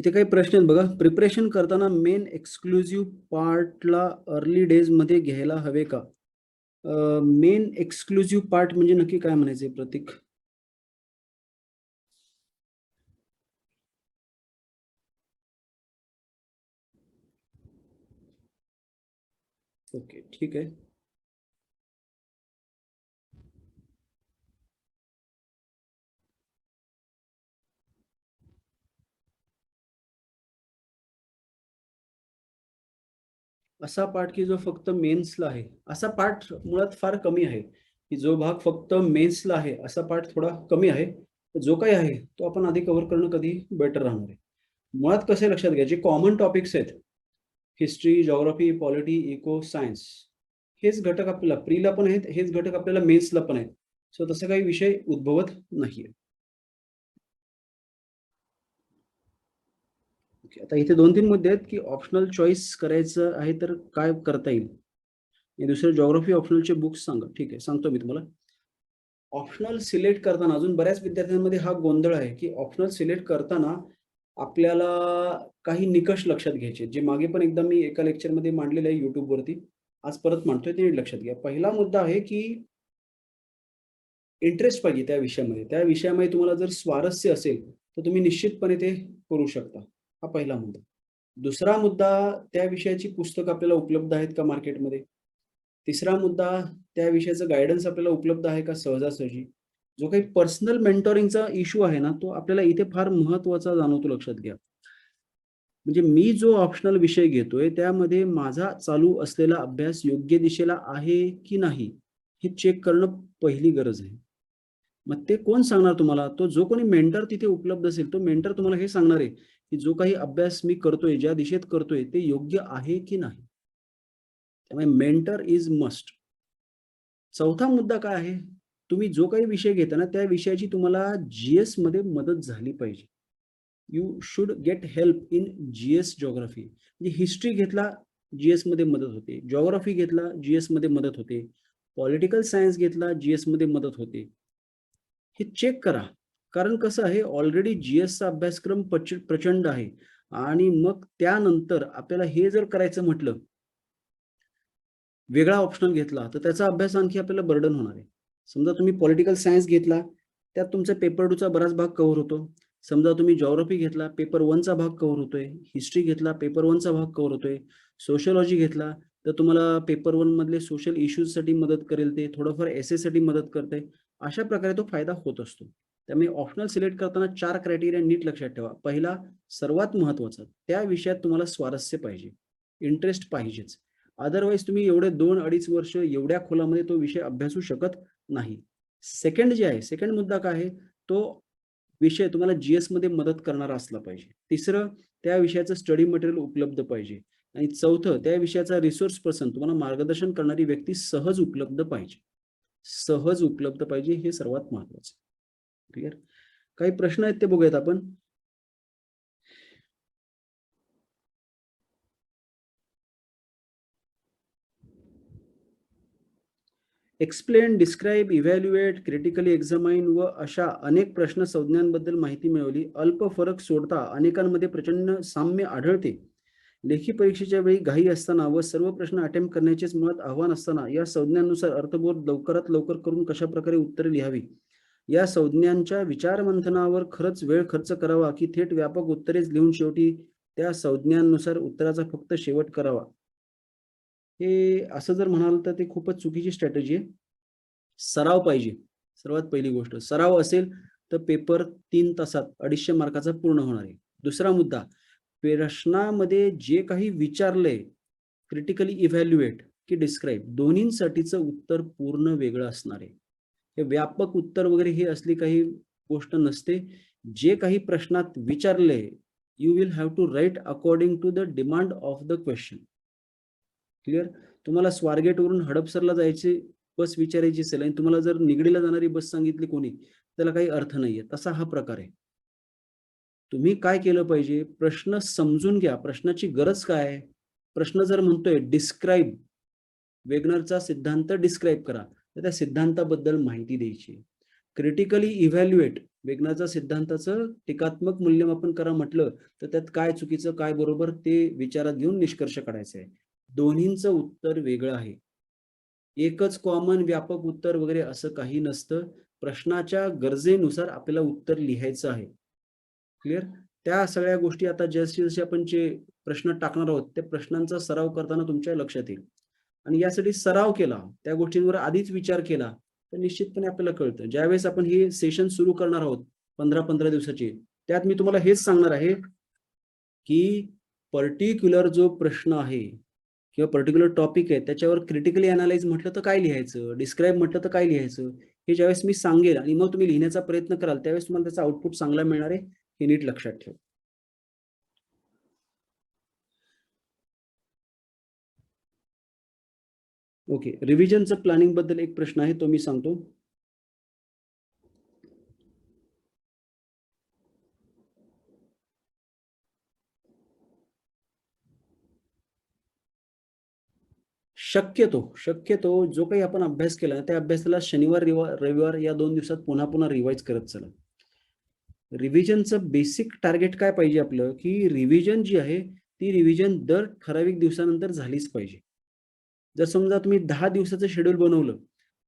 इथे काही प्रश्न आहेत बघा. प्रिपरेशन करताना मेन एक्सक्लुझिव्ह पार्टला अर्ली डेज मध्ये घ्यायला हवे का? मेन एक्सक्लुझिव्ह पार्ट म्हणजे नक्की काय म्हणायचंय प्रतीक? ओके, ठीक आहे. असा पार्ट की जो फक्त मेन्सला आहे, असा पार्ट मुळात फार कमी आहे, की जो भाग फक्त मेन्सला आहे असा पार्ट थोडा कमी आहे. जो काही आहे तो आपण आधी कव्हर करणं कधी बेटर राहणार आहे. मुळात कसं आहे लक्षात घ्या, जे कॉमन टॉपिक्स आहेत, history, geography, polity, eco, science, हेच घटक आपल्याला प्रीला पण आहेत, हेच घटक आपल्याला मेन्सला पण आहेत. सो तसा काही विषय उद्भवत नाहीये. ओके, आता इथे 2-3 मुद्दे आहेत, की ऑप्शनल चॉईस करायचं आहे तर काय करता येईल? आणि दुसरं जिओग्राफी ऑप्शनलचे बुक्स सांगा. ठीक आहे, सांगतो मी तुम्हाला. ऑप्शनल सिलेक्ट करताना अजून बऱ्याच विद्यार्थ्यांमध्ये हा गोंधळ आहे, की ऑप्शनल सिलेक्ट करताना आपल्याला काही निकष लक्षात घ्यायचे जे मागे पण एकदा मी एका लेक्चरमध्ये मांडलेलं आहे YouTubeवरती. आज परत मांडतोय, ते नीट लक्षात घ्या. पहिला मुद्दा आहे, की इंटरेस्ट पाहिजे त्या विषयामध्ये. त्या विषयामध्ये तुम्हाला जर स्वारस्य असेल, तर तुम्ही निश्चितपणे ते करू शकता. हा पहिला मुद्दा. दुसरा मुद्दा, त्या विषयाची पुस्तकं आपल्याला उपलब्ध आहेत का मार्केटमध्ये? तिसरा मुद्दा, त्या विषयाचं गाईडन्स आपल्याला उपलब्ध आहे का सहजासहजी? जो काही पर्सनल मेंटॉरिंगचा इश्यू आहे ना, तो आपल्याला इथे फार महत्त्वाचा जाणवतो, लक्षात घ्या. म्हणजे मी जो ऑप्शनल विषय घेतोय, त्यामध्ये माझा चालू असलेला अभ्यास योग्य दिशेला आहे की नाही, हे चेक करणं पहिली गरज आहे. मग ते कोण सांगणार तुम्हाला? तो जो कोणी मेंटर तिथे उपलब्ध असेल, तो मेंटर तुम्हाला हे सांगणार आहे, की जो काही अभ्यास मी करतोय, ज्या दिशेत करतोय, ते योग्य आहे की नाही. त्यामुळे मेंटर इज मस्ट. चौथा मुद्दा काय आहे? तुम्ही जो काही विषय घेता ना, त्या विषयाची तुम्हाला जी-एस मध्ये मदत झाली पाहिजे. You should get help in GS geography. म्हणजे हिस्ट्री घेतला, जी-एस मध्ये मदत होते. जिओग्राफी घेतला, जी-एस मध्ये मदत होते. पॉलिटिकल सायन्स घेतला, जी-एस मध्ये मदत होते. हे चेक करा. कारण कसं आहे, ऑलरेडी जी-एसचा अभ्यासक्रम प्रचंड आहे आणि मग त्यानंतर आपल्याला हे जर करायचं म्हटलं, वेगळा ऑप्शनल घेतला, तर त्याचा अभ्यास आणखी आपल्याला बर्डन होणार आहे. समजा तुम्ही पॉलिटिकल सायन्स घेतला, त्यात तुमचा पेपर 2 चा बराच भाग कव्हर होतो. समजा तुम्ही जिओग्राफी घेतला, पेपर 1 चा भाग कव्हर होतोय. हिस्ट्री घेतला, पेपर 1 चा भाग कव्हर होतोय. सोशिओलॉजी घेतला, तर तुम्हाला पेपर 1 मधले सोशल इश्यूजसाठी मदत करेल ते, थोडंफार एसेसाठी मदत करते. अशा प्रकारे तो फायदा होत असतो. त्यामुळे ऑप्शनल सिलेक्ट करताना 4 क्रायटेरिया नीट लक्षात ठेवा. पहिला, सर्वात महत्त्वाचा, त्या विषयात तुम्हाला स्वारस्य पाहिजे, इंटरेस्ट पाहिजेच. अदरवाईज तुम्ही एवढे 2-2.5 वर्ष एवढ्या खोलामध्ये तो विषय अभ्यासू शकत नाही. सेकंड जे आहे, सेकंड मुद्दा काय आहे, तो विषय तुम्हाला जी-एस मध्ये मदत करणारा असला पाहिजे. तिसरं, त्या विषयाचं स्टडी मटेरियल उपलब्ध पाहिजे. आणि चौथं, त्या विषयाचा रिसोर्स पर्सन, तुम्हाला मार्गदर्शन करणारी व्यक्ती सहज उपलब्ध पाहिजे. सहज उपलब्ध पाहिजे, हे सर्वात महत्वाचं. क्लिअर? काही प्रश्न आहेत ते बघूयात आपण. एक्सप्लेन, डिस्क्राईब, इव्हॅल्युएट, क्रिटिकली एक्झामाइन व अशा अनेक प्रश्न संज्ञांबद्दल माहिती मिळवली. अल्प फरक सोडता अनेकांमध्ये प्रचंड साम्य आढळते. लेखी परीक्षेच्या वेळी घाई असताना व सर्व प्रश्न अटेम्प्ट करण्याचेच मुळात आव्हान असताना या संज्ञांनुसार अर्थबोध लवकरात लवकर करून कशा प्रकारे उत्तरे लिहावी, या संज्ञांच्या विचारमंथनावर खरंच वेळ खर्च करावा की थेट व्यापक उत्तरेच लिहून शेवटी त्या संज्ञांनुसार उत्तराचा फक्त शेवट करावा, हे असं जर म्हणाल तर ते खूपच चुकीची स्ट्रॅटेजी आहे. सराव पाहिजे. सर्वात पहिली गोष्ट, सराव असेल तर पेपर 3 तासात 250 मार्काचा पूर्ण होणार आहे. दुसरा मुद्दा, प्रश्नामध्ये जे काही विचारलंय, क्रिटिकली इव्हॅल्युएट की डिस्क्राईब, दोन्हींसाठीचं उत्तर पूर्ण वेगळं असणार आहे. हे व्यापक उत्तर वगैरे ही असली काही गोष्ट नसते. जे काही प्रश्नात विचारलंय, you will have to write according to the demand of the question. Clear? तुम्हाला स्वारगेटवरून हडपसरला जायची बस विचारायची असेल आणि तुम्हाला जर निगडीला जाणारी बस सांगितली कोणी, त्याला काही अर्थ नाहीये. तसा हा प्रकार आहे. तुम्ही काय केलं पाहिजे? प्रश्न समजून घ्या. प्रश्नाची गरज काय आहे? प्रश्न जर म्हणतोय डिस्क्राईब, वेगनरचा सिद्धांत डिस्क्राईब करा, तर त्या सिद्धांताबद्दल माहिती द्यायची. क्रिटिकली इव्हॅल्युएट, वेगनाचा सिद्धांताचं टीकात्मक मूल्यमापन करा म्हटलं तर त्यात काय चुकीचं काय बरोबर ते विचारात घेऊन निष्कर्ष काढायचा आहे. दोन्हींचं उत्तर वेगळं आहे. एकच कॉमन व्यापक उत्तर वगैरे असं काही नसतं. प्रश्नाच्या गरजेनुसार आपल्याला उत्तर लिहायचं आहे. क्लिअर? त्या सगळ्या गोष्टी आता जसे जसे आपण जे प्रश्न टाकणार आहोत त्या प्रश्नांचा सराव करताना तुमच्या लक्षात येईल. आणि यासाठी सराव केला, त्या गोष्टींवर आधीच विचार केला तर निश्चितपणे आपल्याला कळतं. ज्यावेळेस आपण हे सेशन सुरू करणार आहोत 15-15 दिवसाचे, त्यात मी तुम्हाला हेच सांगणार आहे की पर्टिक्युलर जो प्रश्न आहे किंवा पर्टिक्युलर टॉपिक आहे त्याच्यावर क्रिटिकली अनालाइज म्हटलं तर काय लिहायचं, डिस्क्राईब म्हटलं तर काय लिहायचं, हे ज्यावेळेस मी सांगेल आणि मग तुम्ही लिहिण्याचा प्रयत्न कराल त्यावेळेस तुम्हाला त्याचा आउटपुट चांगला मिळणार आहे, हे नीट लक्षात ठेवा. ओके, रिव्हिजनचं प्लॅनिंग बद्दल एक प्रश्न आहे तो मी सांगतो. शक्यतो जो काही आपण अभ्यास केला त्या अभ्यासाला शनिवार रविवार या 2 दिवसात पुन्हा पुन्हा रिवाइज करत चला. रिव्हिजनचं बेसिक टार्गेट काय पाहिजे आपलं, की रिव्हिजन जी आहे ती रिव्हिजन दर ठराविक दिवसानंतर झालीच पाहिजे. जर समजा तुम्ही 10 दिवसाचं शेड्यूल बनवलं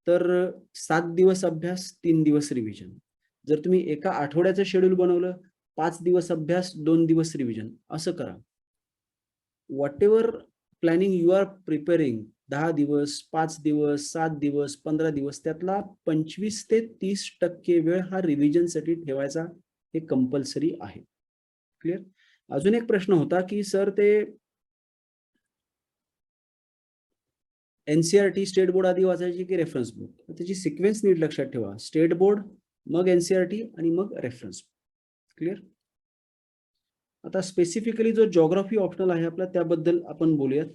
तर 7 दिवस अभ्यास 3 दिवस रिव्हिजन. जर तुम्ही एका आठवड्याचं शेड्यूल बनवलं 5 दिवस अभ्यास 2 दिवस रिव्हिजन असं करा. Whatever planning you are preparing 10 दिवस 5 दिवस 7 दिवस 15 दिवस त्यातला 25 ते 30% वेळ हा रिव्हिजनसाठी ठेवायचा, हे कंपल्सरी आहे. क्लिअर? अजून एक प्रश्न होता की सर ते एनसीईआरटी स्टेट बोर्ड आधी वाचायची की रेफरन्स बुक, त्याची सिक्वेन्स नीट लक्षात ठेवा. स्टेट बोर्ड मग एनसीईआरटी आणि मग रेफरन्स. क्लिअर? आता स्पेसिफिकली जो जॉग्राफी ऑप्शनल आहे आपला त्याबद्दल आपण बोलूयात.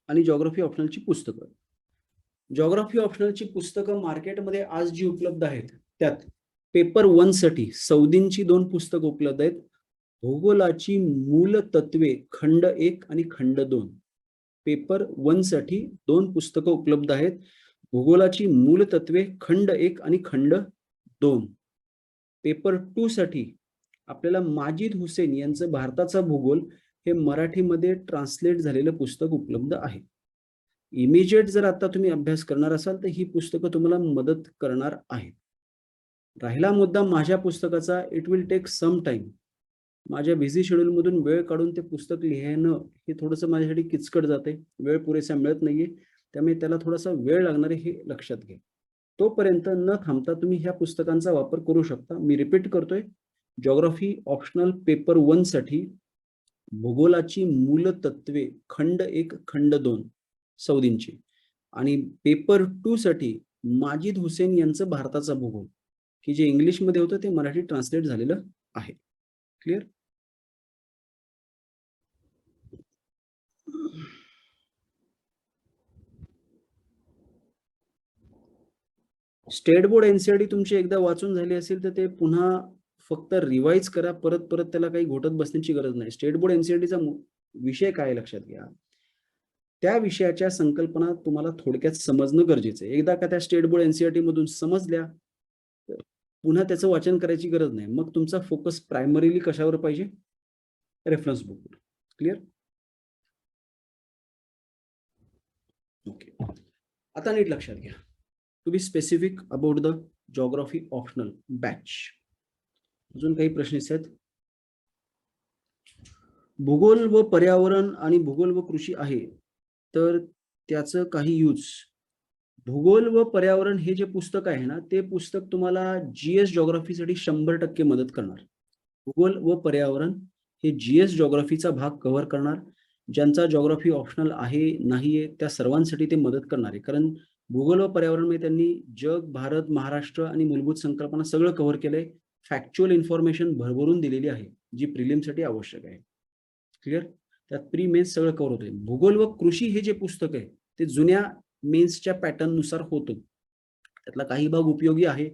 आणि जॉग्राफी ऑप्शनलची पुस्तकं. जॉग्राफी ऑप्शनलची पुस्तकं मार्केटमध्ये आज जी उपलब्ध आहेत त्यात पेपर 1 साठी सौदींची 2 पुस्तकं उपलब्ध आहेत. भूगोलाची मूल तत्वे खंड 1 आणि खंड 2. पेपर 1 साठी 2 पुस्तकं उपलब्ध आहेत. भूगोलाची मूल तत्वे खंड 1 आणि खंड 2. पेपर 2 साठी आपल्याला माजिद हुसेन यांचं भारताचा भूगोल हे मराठीमध्ये ट्रान्सलेट झालेलं पुस्तक उपलब्ध आहे. इमिजिएट जर आता तुम्ही अभ्यास करणार असाल तर ही पुस्तकं तुम्हाला मदत करणार आहेत. राहिला मुद्दा माझ्या पुस्तकाचा, it will take some time. माझ्या बिझी शेड्यूल मधून वेळ काढून ते पुस्तक लिहिणं हे थोडंसं माझ्यासाठी किचकट जाते, वेळ पुरेसा मिळत नाहीये, त्यामुळे त्याला थोडासा वेळ लागणार आहे हे लक्षात घ्या. तोपर्यंत न थांबता तुम्ही ह्या पुस्तकांचा वापर करू शकता. मी रिपीट करतोय, जॉग्राफी ऑप्शनल पेपर 1 साठी भूगोलाची मूलतत्वे खंड 1 खंड 2 सौदींची आणि पेपर 2 साठी माजिद हुसेन यांचं भारताचा भूगोल, की जे इंग्लिशमध्ये होतं ते मराठी ट्रान्सलेट झालेलं आहे. क्लिअर? स्टेट बोर्ड एनसीईआरटी तुमची एकदा वाचून झाली असेल तर ते पुन्हा फक्त रिवाइज करा. परत परत त्याला काही घोटत बसण्याची गरज नाही. स्टेट बोर्ड एनसीईआरटीचा विषय काय लक्षात घ्या. त्या विषयाच्या संकल्पना तुम्हाला थोडक्यात समजणं गरजेचं आहे. एकदा का त्या स्टेट बोर्ड एनसीईआरटी मधून समजल्या तर पुन्हा त्याचं वाचन करायची गरज नाही. मग तुमचा फोकस प्रायमरीली कशावर पाहिजे? रेफरन्स बुकवर. क्लिअर? ओके, आता नीट लक्षात घ्या. To be specific about the geography optional batch. अजून काही प्रश्न आहेत? भूगोल व पर्यावरण आणि भूगोल व कृषी आहे तर त्याचं काही यूज. भूगोल व पर्यावरण हे जे पुस्तक आहे ना ते पुस्तक तुम्हाला जीएस जॉग्राफीसाठी 100% मदत करणार. भूगोल व पर्यावरण हे जीएस जॉग्राफीचा भाग कव्हर करणार. ज्यांचा जॉग्राफी ऑप्शनल आहे नाहीये त्या सर्वांसाठी ते मदत करणार आहे. कारण भूगोल व पर्यावरण मध्ये त्यांनी जग, भारत, महाराष्ट्र आणि मूलभूत संकल्पना सगळं कव्हर केलंय. फॅक्च्युअल इन्फॉर्मेशन भरभरून दिलेली आहे जी प्रिलिमसाठी आवश्यक आहे. क्लिअर? त्यात प्री मेन्स सगळं कव्हर होतंय. भूगोल व कृषी हे जे पुस्तक आहे ते जुन्या मेन्सच्या पॅटर्न नुसार होतं. त्यातला काही भाग उपयोगी आहे,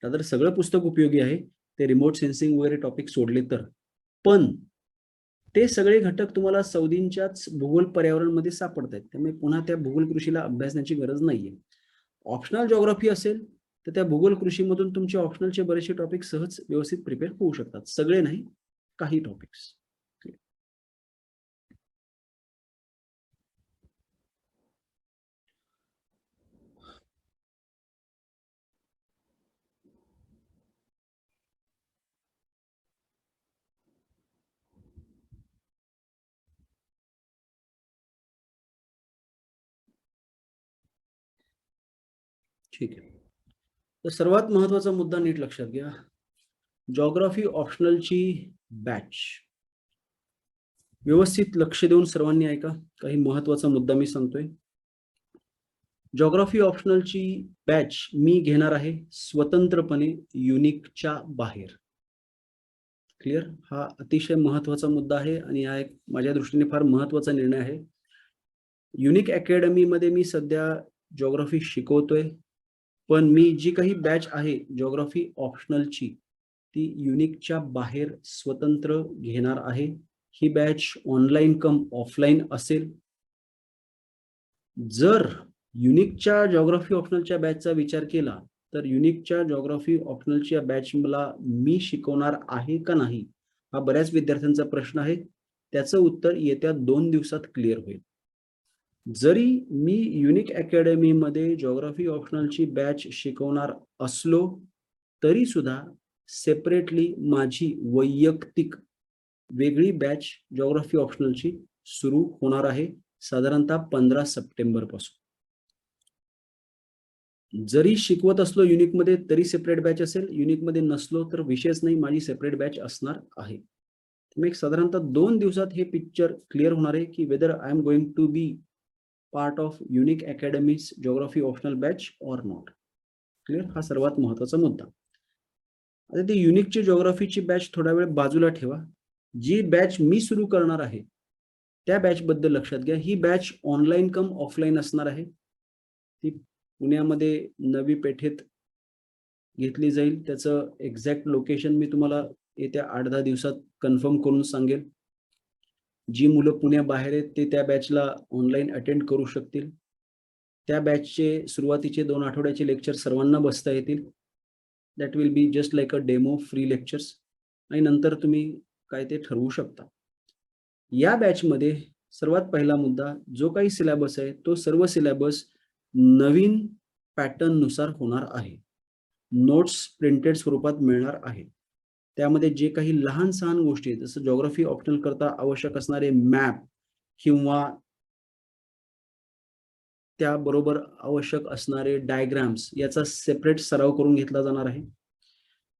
तर सगळं पुस्तक उपयोगी आहे ते रिमोट सेन्सिंग वगैरे टॉपिक सोडले तर. पण ते सगळे घटक तुम्हाला सौदींच्याच भूगोल पर्यावरणमध्ये सापडत आहेत. त्यामुळे पुन्हा त्या भूगोल कृषीला अभ्यासण्याची गरज नाहीये. ऑप्शनल जिओग्राफी असेल तर त्या भूगोल कृषीमधून तुमचे ऑप्शनलचे बरेचसे टॉपिक सहज व्यवस्थित प्रिपेअर होऊ शकतात. सगळे नाही, काही टॉपिक्स. ठीक आहे. तर सर्वात महत्वाचा मुद्दा नीट लक्षात घ्या. जिओग्राफी ऑप्शनलची बॅच. व्यवस्थित लक्ष देऊन सर्वांनी ऐका. काही महत्वाचा मुद्दा मी सांगतोय. जिओग्राफी ऑप्शनलची बॅच मी घेणार आहे स्वतंत्रपणे युनिकच्या बाहेर. क्लिअर? हा अतिशय महत्वाचा मुद्दा आहे आणि हा एक माझ्या दृष्टीने फार महत्वाचा निर्णय आहे. युनिक अकॅडमी मध्ये मी सध्या जिओग्राफी शिकवतोय, पण मी जी काही बॅच आहे जिओग्राफी ऑप्शनलची ती युनिकच्या बाहेर स्वतंत्र घेणार आहे. ही बॅच ऑनलाईन कम ऑफलाईन असेल. जर युनिकच्या जिओग्राफी ऑप्शनलच्या बॅचचा विचार केला तर युनिकच्या जिओग्राफी ऑप्शनलच्या बॅच मला मी शिकवणार आहे का नाही, हा बऱ्याच विद्यार्थ्यांचा प्रश्न आहे. त्याचं उत्तर येत्या 2 दिवसात क्लिअर होईल. जरी मी युनिक अकॅडमी मध्ये जिओग्राफी ऑप्शनलची बॅच शिकवणार असलो तरी सुद्धा सेपरेटली माझी वैयक्तिक वेगळी बॅच जिओग्राफी ऑप्शनलची सुरू होणार आहे साधारणतः 15 सप्टेंबर पासून. जरी शिकवत असलो युनिकमध्ये तरी सेपरेट बॅच असेल, युनिकमध्ये नसलो तर विषयच नाही, माझी सेपरेट बॅच असणार आहे. मग साधारणतः 2 दिवसात हे पिक्चर क्लिअर होणार आहे की whether I am going to be part of Unique Academy's geography optional batch or not. Clear? हा सर्वात महत्वाचा मुद्दा. आता ती युनिकची जिओग्राफीची बॅच थोडा वेळ बाजूला ठेवा. जी बॅच मी सुरू करणार आहे त्या बॅच बद्दल लक्षात घ्या. ही बॅच ऑनलाईन कम ऑफलाईन असणार आहे. ती पुण्यामध्ये नवी पेठेत घेतली जाईल. त्याचं एक्झॅक्ट लोकेशन मी तुम्हाला येत्या 8-10 दिवसात कन्फर्म करून सांगेल. जी मुलं पुण्याबाहेर आहेत ते त्या बॅचला ऑनलाईन अटेंड करू शकतील. त्या बॅचचे सुरुवातीचे 2 आठवड्याचे लेक्चर सर्वांना बसता येतील. That will be just like a demo free lectures आणि नंतर तुम्ही काय ते ठरवू शकता. या बॅचमध्ये सर्वात पहिला मुद्दा, जो काही सिलेबस आहे तो सर्व सिलेबस नवीन पॅटर्न नुसार होणार आहे. नोट्स प्रिंटेड स्वरूपात मिळणार आहे. त्यामध्ये जे काही लहान-सहान गोष्टी आहेत, जसं जिओग्राफी ऑप्शनल करता आवश्यक असणारे मॅप किंवा त्याबरोबर आवश्यक असणारे डायग्राम्स याचा सेपरेट सराव करून घेतला जाणार आहे.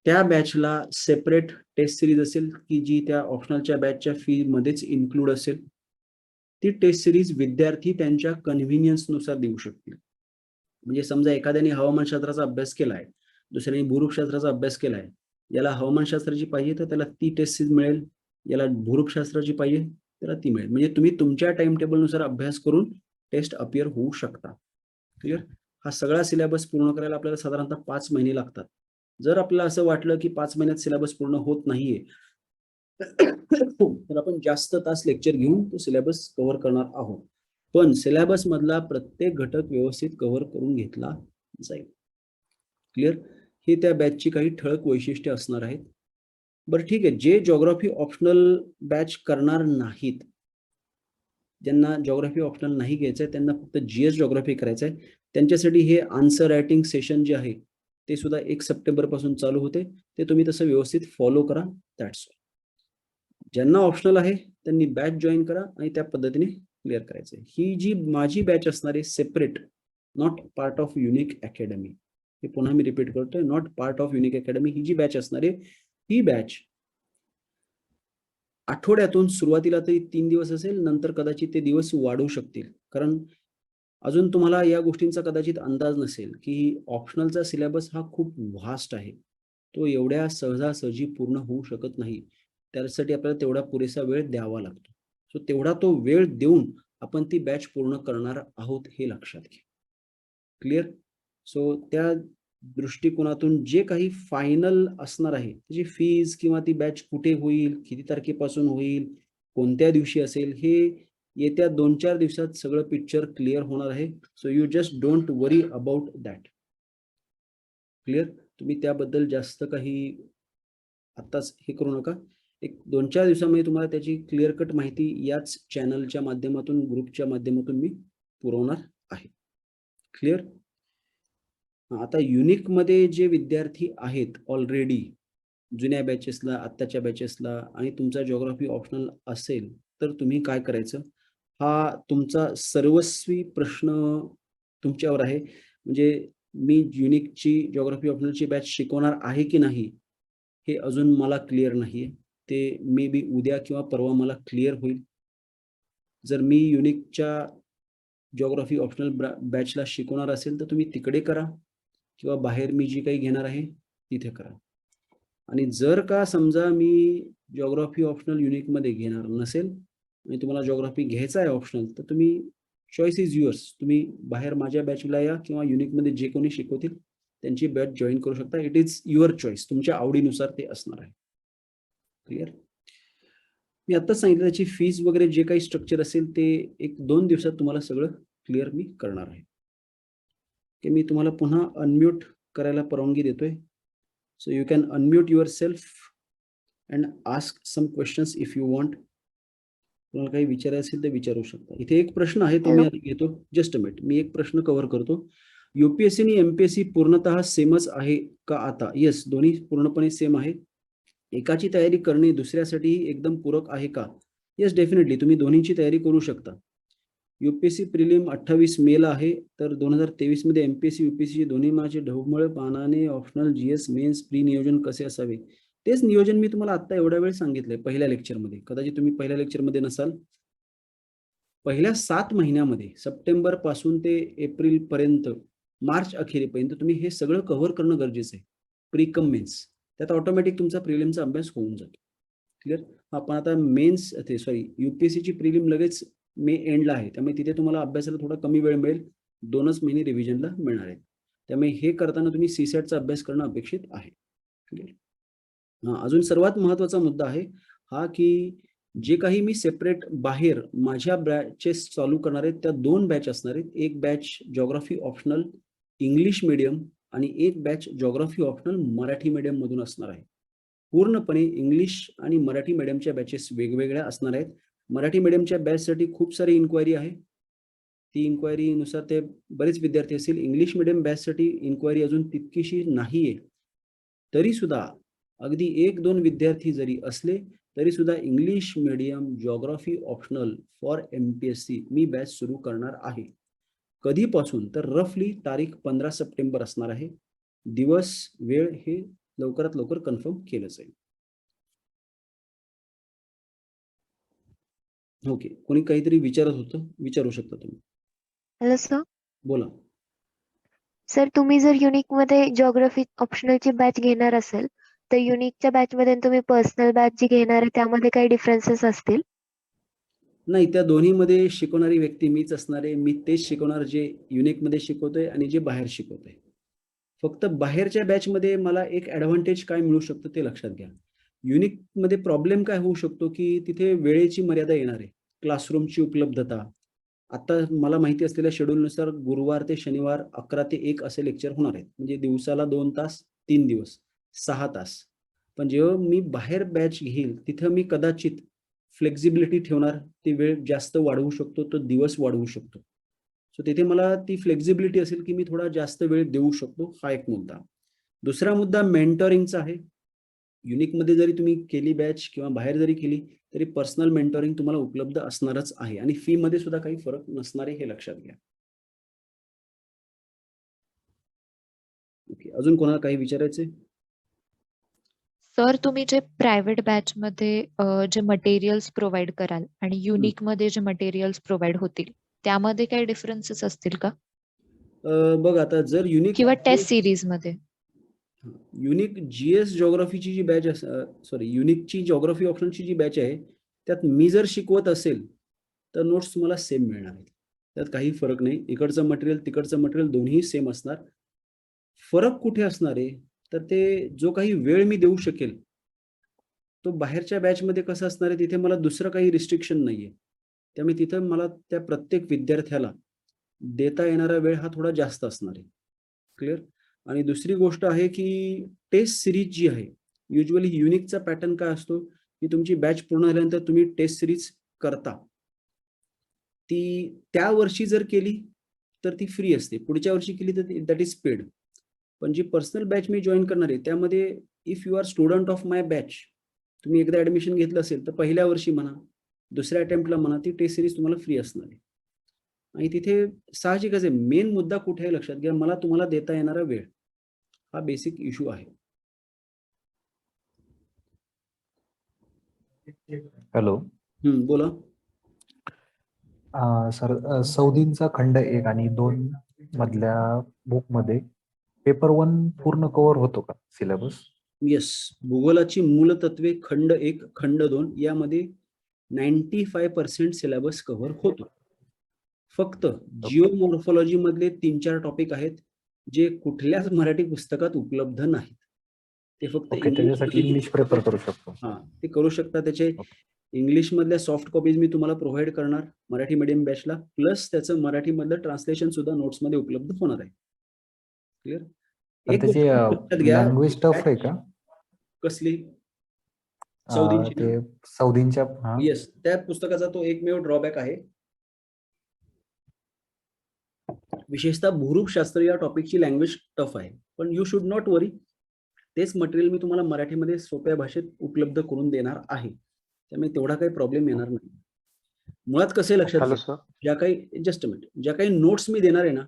त्या बॅचला सेपरेट टेस्ट सिरीज असेल की जी त्या ऑप्शनलच्या बॅचच्या फी मध्येच इन्क्लूड असेल. ती टेस्ट सिरीज विद्यार्थी त्यांच्या कन्व्हिनियन्सनुसार देऊ शकतील. म्हणजे समजा एखाद्याने हवामानशास्त्राचा अभ्यास केलाय, दुसऱ्याने भूरूपशास्त्राचा अभ्यास केलाय. याला हवामानशास्त्राची पाहिजे तर त्याला ती टेस्ट सीरीज मिळेल. याला भूरूपशास्त्राची पाहिजे त्याला ती मिळेल. म्हणजे तुम्ही तुमच्या टाइम टेबलनुसार अभ्यास करून टेस्ट अपियर होऊ शकता. क्लिअर? हा सगळा सिलेबस पूर्ण करायला आपल्याला साधारणतः 5 महिने लागतात. जर आपल्याला असं वाटलं की 5 महिन्यात सिलेबस पूर्ण होत नाहीये तर आपण जास्त तास लेक्चर घेऊन तो सिलेबस कव्हर करणार आहोत. पण सिलेबस मधला प्रत्येक घटक व्यवस्थित कव्हर करून घेतला जाईल. क्लिअर? ही त्या बॅचची काही ठळक वैशिष्ट्ये असणार आहेत. बरं ठीक आहे. जे जिओग्राफी ऑप्शनल बॅच करणार नाहीत, ज्यांना जिओग्राफी ऑप्शनल नाही घ्यायचंय, त्यांना फक्त जीएस जिओग्राफी करायचंय, त्यांच्यासाठी हे आन्सर रायटिंग सेशन जे आहे ते सुद्धा 1 सप्टेंबर पासून चालू होते. ते तुम्ही तसं व्यवस्थित फॉलो करा. That's all. ज्यांना ऑप्शनल आहे त्यांनी बॅच जॉईन करा आणि त्या पद्धतीने क्लिअर करायचंय. ही जी माझी बॅच असणार आहे separate, not part of Unique Academy. हे पुन्हा मी रिपीट करतोय, not part of Unique Academy. ही जी बॅच असणार आहे ही बॅच आठवड्यातून सुरुवातीला तरी 3 दिवस असेल, नंतर कदाचित ते दिवस वाढू शकतील. कारण अजून तुम्हाला या गोष्टींचा कदाचित अंदाज नसेल की ऑप्शनलचा सिलेबस हा खूप व्हास्ट आहे. तो एवढ्या सहजासहजी पूर्ण होऊ शकत नाही. त्यासाठी आपल्याला तेवढा पुरेसा वेळ द्यावा लागतो. सो तेवढा तो वेळ देऊन आपण ती बॅच पूर्ण करणार आहोत हे लक्षात घ्या. क्लिअर? सो त्या दृष्टिकोनातून जे काही फायनल असणार आहे, त्याची फीज किंवा ती बॅच कुठे होईल, किती तारखेपासून होईल, कोणत्या दिवशी असेल हे येत्या 2-4 दिवसात सगळं पिक्चर क्लिअर होणार आहे. So you just don't worry about that. Clear? तुम्ही त्याबद्दल जास्त काही आत्ताच हे करू नका. एक 2-4 दिवसामध्ये तुम्हाला त्याची क्लिअर कट माहिती याच चॅनलच्या माध्यमातून, ग्रुपच्या माध्यमातून मी पुरवणार आहे. क्लिअर? आता युनिकमध्ये जे विद्यार्थी आहेत ऑलरेडी जुन्या बॅचेसला, आत्ताच्या बॅचेसला आणि तुमचा जिओग्राफी ऑप्शनल असेल, तर तुम्ही काय करायचं? हा तुमचा सर्वस्वी प्रश्न तुमच्यावर आहे. म्हणजे मी युनिकची जिओग्राफी ऑप्शनलची बॅच शिकवणार आहे की नाही, हे अजून मला क्लिअर नाहीये. ते मे बी उद्या किंवा परवा मला क्लिअर होईल. जर मी युनिकच्या जिओग्राफी ऑप्शनल बॅचला शिकवणार असेल, तर तुम्ही तिकडे करा किंवा बाहेर मी जी काही घेणार आहे, तिथे करा. आणि जर का समजा मी जिओग्राफी ऑप्शनल युनिकमध्ये घेणार नसेल आणि तुम्हाला जिओग्राफी घ्यायचा आहे ऑप्शनल, तर तुम्ही चॉईस इज युअर्स. तुम्ही बाहेर माझ्या बॅचला या किंवा युनिकमध्ये जे कोणी शिकवतील त्यांची बॅच जॉईन करू शकता. It is your choice. तुमच्या आवडीनुसार ते असणार आहे. क्लिअर? मी आत्ताच सांगितलं त्याची फीस वगैरे जे काही स्ट्रक्चर असेल ते 1-2 दिवसात तुम्हाला सगळं क्लिअर मी करणार आहे. की मी तुम्हाला पुन्हा अनम्यूट करायला परवानगी देतोय. So you can unmute yourself and ask some questions if you want. तुम्हाला काही विचारायचं असेल तर विचारू शकता. इथे एक प्रश्न आहे तो मी हॅलो. आता घेतो. Just a minute. मी एक प्रश्न कव्हर करतो. यूपीएससी आणि एमपीएससी पूर्णतः सेमच आहे का आता? येस, दोन्ही पूर्णपणे सेम आहे. एकाची तयारी करणे दुसऱ्यासाठीही एकदम पूरक आहे का? येस, डेफिनेटली तुम्ही दोन्हीची तयारी करू शकता. यूपीएससी प्रिलिम 28 मेला आहे, तर 2023 मध्ये एमपीएससी यूपीएससी दोन्ही माझे ढवमळ पानाने ऑप्शनल जीएस मेन्स प्री नियोजन कसे असावे? तेच नियोजन मी तुम्हाला आता एवढ्या वेळ सांगितलंय पहिल्या लेक्चरमध्ये. कदाचित तुम्ही पहिल्या लेक्चरमध्ये नसाल. पहिल्या 7 महिन्यामध्ये सप्टेंबर पासून ते एप्रिल पर्यंत, मार्च अखेरीपर्यंत तुम्ही हे सगळं कव्हर करणं गरजेचं आहे. प्री-कम मेन्स. त्यात ऑटोमॅटिक तुमचा प्रिलिमचा अभ्यास होऊन जातो. क्लिअर? आपण आता मेन्स यूपीएससीची प्रिलिम लगेच मे एंडला आहे. त्यामुळे तिथे तुम्हाला अभ्यासाला थोडा कमी वेळ मिळेल. 2च महिने रिव्हिजनला मिळणार आहेत. त्यामुळे हे करताना तुम्ही सीसॅटचा अभ्यास करणं अपेक्षित आहे. क्लिअर? अजून सर्वात महत्त्वाचा मुद्दा आहे हा, की जे काही मी सेपरेट बाहेर माझ्या बॅचेस चालू करणार आहेत, त्या 2 बॅच असणार आहेत. एक batch geography optional English medium आणि एक batch geography optional Marathi medium मधून असणार आहे. पूर्णपणे इंग्लिश आणि मराठी मीडियमच्या बॅचेस वेगवेगळ्या असणार आहेत. मराठी मीडियमच्या बॅचसाठी खूप सारी इन्क्वायरी आहे. ती इन्क्वायरीनुसार ते बरेच विद्यार्थी असतील. इंग्लिश मीडियम बॅचसाठी इन्क्वायरी अजून तितकीशी नाहीये. तरी सुद्धा अगदी 1-2 विद्यार्थी जरी असले तरी सुद्धा English medium geography optional for MPSC me batch सुरू करणार आहे. कधीपासून? तर रफली तारीख 15 सप्टेंबर असणार आहे. दिवस, वेळ हे लवकरात लवकर कन्फर्म केलं जाईल. ओके. कोणी काहीतरी विचारत होतं, विचारू शकता तुम्ही. Hello sir. बोला. सर, तुम्ही जर युनिकमध्ये जिओग्राफी ऑप्शनलची बॅच घेणार असेल, तर युनिकच्या बॅचमध्ये आणि तुम्ही पर्सनल बॅच जी घेणार आहे त्यामध्ये काही डिफरन्सेस असतील? नाही, त्या दोन्हीमध्ये शिकवणारी व्यक्ती मीच असणार आहे. मी तेच शिकवणार जे युनिकमध्ये शिकवतोय आणि जे बाहेर शिकवतोय. फक्त बाहेरच्या बॅचमध्ये मला एक ॲडव्हांटेज काय मिळू शकतं ते लक्षात घ्या. युनिकमध्ये प्रॉब्लेम काय होऊ शकतो, की तिथे वेळेची मर्यादा येणार आहे. क्लासरूमची उपलब्धता. आता मला माहिती असलेल्या शेड्यूलनुसार गुरुवार ते शनिवार 11 ते 1 असे लेक्चर होणार आहेत. म्हणजे दिवसाला 2 तास, 3 दिवस, 6 तास. पण जेव्हा मी बाहेर बॅच घेईल, तिथं मी कदाचित फ्लेक्सिबिलिटी ठेवणार. ती वेळ जास्त वाढवू शकतो, तो दिवस वाढवू शकतो. सो तिथे मला ती फ्लेक्सिबिलिटी असेल, की मी थोडा जास्त वेळ देऊ शकतो. हा एक मुद्दा. दुसरा मुद्दा मेंटॉरिंगचा आहे. युनिकमध्ये जरी तुम्ही केली बॅच किंवा बाहेर जरी केली, तरी पर्सनल मेंटॉरिंग तुम्हाला उपलब्ध असणारच आहे आणि फी मध्ये सुद्धा काही फरक नसणार आहे, हे लक्षात घ्या. ओके. अजून कोणाला काही विचारायचंय? सर, तुम्ही जे प्रायव्हेट बॅचमध्ये जे मटेरियल्स प्रोव्हाइड कराल आणि युनिकमध्ये जे मटेरियल्स प्रोव्हाइड होतील त्यामध्ये काही डिफरन्सेस असतील का? बघ आता जर किंवा टेस्ट सिरीजमध्ये? युनिक जीएस जिओग्राफीची जी बॅच युनिकची जिओग्राफी ऑप्शनची जी बॅच आहे, त्यात मी जर शिकवत असेल तर नोट्स तुम्हाला सेम मिळणार आहेत. त्यात काही फरक नाही. इकडचं मटेरियल तिकडचं मटेरियल दोन्ही सेम असणार. फरक कुठे असणार आहे? तर ते जो काही वेळ मी देऊ शकेल तो बाहेरच्या बॅचमध्ये कसं असणार आहे, तिथे मला दुसरं काही रिस्ट्रिक्शन नाहीये. त्यामुळे तिथं मला त्या प्रत्येक विद्यार्थ्याला देता येणारा वेळ हा थोडा जास्त असणार आहे. क्लिअर? आणि दुसरी गोष्ट आहे की टेस्ट सीरीज जी आहे, युजुअली युनिकचा पॅटर्न काय असतो, की तुमची बॅच पूर्ण झाल्यानंतर तुम्ही टेस्ट सीरीज करता. ती त्या वर्षी जर केली तर ती फ्री असते. पुढच्या वर्षी केली तर दॅट इज पेड. पण जी पर्सनल बॅच मी जॉइन करणार आहे, त्यामध्ये if you are student of my batch, तुम्ही एकदा ऍडमिशन घेतलं असेल तर पहिल्या वर्षी म्हणा, दुसऱ्या अटेम्प्टला म्हणा, ती टेस्ट सिरीज तुम्हाला फ्री असणार आहे. आणि तिथे साहजिकच आहे, मेन मुद्दा कुठे आहे लक्षात घ्या, मला तुम्हाला देता येणारा वेळ हा बेसिक इश्यू आहे. हॅलो. बोला. सर, सौदींचा खंड 1 आणि 2 मधल्या बुकमध्ये पेपर 1 पूर्ण कव्हर होतो का सिलेबस? येस, भूगोलाची मूलतत्वे खंड 1 खंड 2 यामध्ये 95% सिलेबस कव्हर होतो. फक्त जिओमॉर्फॉलॉजी मधले 3-4 टॉपिक आहेत जे कुठल्याच मराठी पुस्तकात उपलब्ध नाहीत. ते फक्त त्याच्यासाठी इंग्लिश प्रेफर करू शकतो. ते करू शकता. त्याचे इंग्लिश मधल्या सॉफ्ट कॉपीज मी तुम्हाला प्रोव्हाइड करणार मराठी मीडियम बॅचला, प्लस त्याचं मराठी मधलं ट्रान्सलेशन सुद्धा नोट्स मध्ये उपलब्ध होणार आहे. क्लिअर? एक त्याची लक्षात घ्या, लँग्वेज टफ आहे का? कसली? ते सौदींच्या येस, त्या पुस्तकाचा तो एकमेव ड्रॉबॅक आहे. विशेषतः भूरूपशास्त्र या टॉपिकची लँग्वेज टफ आहे, पण यू शुड नॉट वरी. तेच मटेरियल मी तुम्हाला मराठीमध्ये सोप्या भाषेत उपलब्ध करून देणार आहे, त्यामुळे तेवढा काही प्रॉब्लेम येणार नाही. मुळात कसे लक्षात घ्या, ज्या काही जस्ट मिनिट, ज्या काही नोट्स मी देणार आहे ना,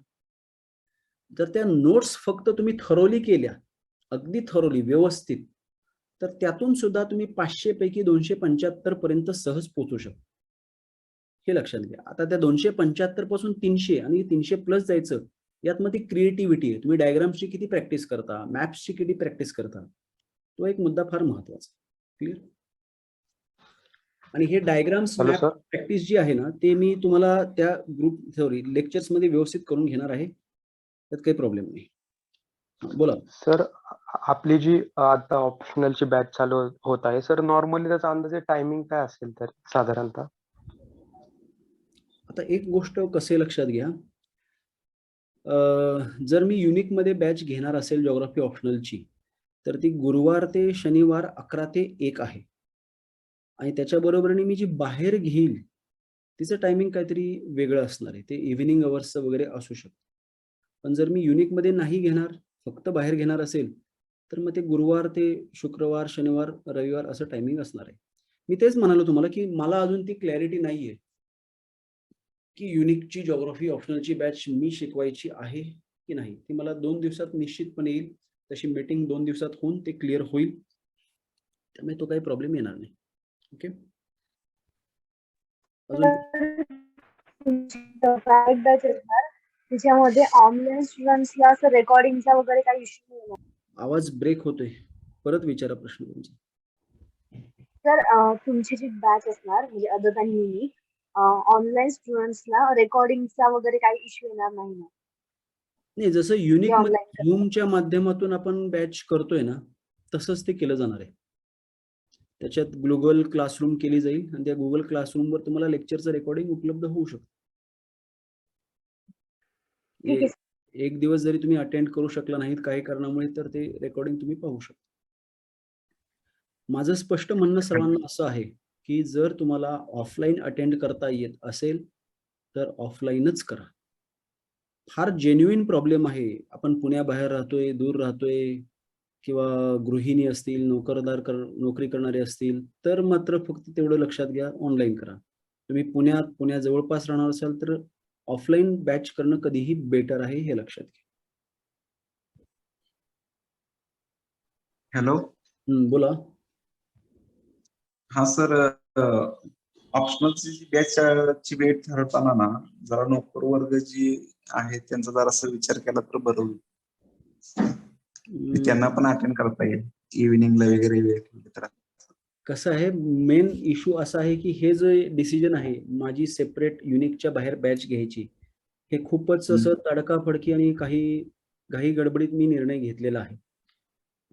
जर त्या नोट्स फक्त तुम्ही थरोली केल्या, अगदी थरोली व्यवस्थित, तर त्यातून सुद्धा तुम्ही 500 पैकी 275 पर्यंत सहज पोहोचू शकता. हे लक्षात घ्या. आता त्या 275 पासून 300 आणि 300 प्लस जायचं, यात मध्ये क्रिएटिव्हिटी आहे. तुम्ही डायग्राम्सची किती प्रॅक्टिस करता, मॅप्सची किती प्रॅक्टिस करता, तो एक मुद्दा फार महत्वाचा. क्लिअर? आणि हे डायग्राम्स मॅप प्रॅक्टिस जी आहे ना, ते मी तुम्हाला त्या लेक्चर्स मध्ये व्यवस्थित करून घेणार आहे, त्यात काही प्रॉब्लेम नाही. बोला सर. आपली जी आता ऑप्शनलची बॅच चालू होत आहे सर, नॉर्मली त्याचा अंदाजे टायमिंग काय असेल तर साधारणतः? आता एक गोष्ट कसे लक्षात घ्या, जर मी युनिक मध्ये बॅच घेणार असेल जिओग्राफी ऑप्शनलची, तर ती गुरुवार ते शनिवार 11 ते 1 आहे. आणि त्याच्या बरोबरीने मी जी बाहेर घेईल तिचं टायमिंग काहीतरी वेगळं असणार आहे, ते इव्हिनिंग अवर्सचं वगैरे असू शकतं. पण जर मी युनिक मध्ये नाही घेणार, फक्त बाहेर घेणार असेल, तर मग ते गुरुवार ते शुक्रवार, शनिवार, रविवार असं टायमिंग असणार आहे. मी तेच म्हणालो तुम्हाला की मला अजून ती क्लॅरिटी नाहीये की युनिकची जिओग्राफी ऑप्शनलची बॅच मी शिकवायची आहे की नाही. ती मला 2 दिवसात निश्चितपणे येईल. तशी मीटिंग 2 दिवसात होऊन ते क्लिअर होईल, त्यामुळे तो काही प्रॉब्लेम येणार नाही. ओके. त्याच्यामध्ये ऑनलाईन स्टुडंट्सला असं रेकॉर्डिंगचा वगैरे काही इश्यू नाही? आवाज ब्रेक होतोय, परत विचारा प्रश्न तुमचा. सर, तुमची जी बॅच असणार म्हणजे अदर दॅन युनिक, ऑनलाईन स्टुडंट्सला रेकॉर्डिंगचा वगैरे काही इश्यू येणार नाही ना? नाही, जसं युनिक मध्ये झूमच्या माध्यमातून आपण बॅच करतोय ना, तसंच ते केलं जाणार आहे. त्याच्यात गुगल क्लासरूम केली जाईल आणि त्या गुगल क्लासरूमवर तुम्हाला लेक्चरचं रेकॉर्डिंग उपलब्ध होऊ शकतं. एक दिवस जरी तुम्ही अटेंड करू शकला नाहीत काही कारणामुळे, तर ते रेकॉर्डिंग तुम्ही पाहू शकता. माझं स्पष्ट म्हणणं सर्वांना असं आहे की जर तुम्हाला ऑफलाईन अटेंड करता येत असेल तर ऑफलाईनच करा. फार जेन्युइन प्रॉब्लेम आहे. आपण पुण्याबाहेर राहतोय, दूर राहतोय, किंवा गृहिणी असतील, नोकरी करणारे असतील, तर मात्र फक्त तेवढं लक्षात घ्या, ऑनलाईन करा. तुम्ही पुण्या जवळपास राहणार असाल तर ऑफलाईन बॅच करणं कधीही बेटर आहे, हे लक्षात घ्या. हॅलो. बोला. हा सर, ऑप्शनलची बॅचची वेट ठरवताना ना जरा नोकर वर्ग जी आहे त्यांचा जरासा विचार केला तर बरं होईल. त्यांना पण अटेंड करता येईल इव्हिनिंगला वगैरे वेळ तर. कसं आहे, मेन इश्यू असा आहे की हे जे डिसिजन आहे माझी सेपरेट युनिकच्या बाहेर बॅच घ्यायची, हे खूपच असं तडकाफडकी आणि काही घाई गडबडीत मी निर्णय घेतलेला आहे.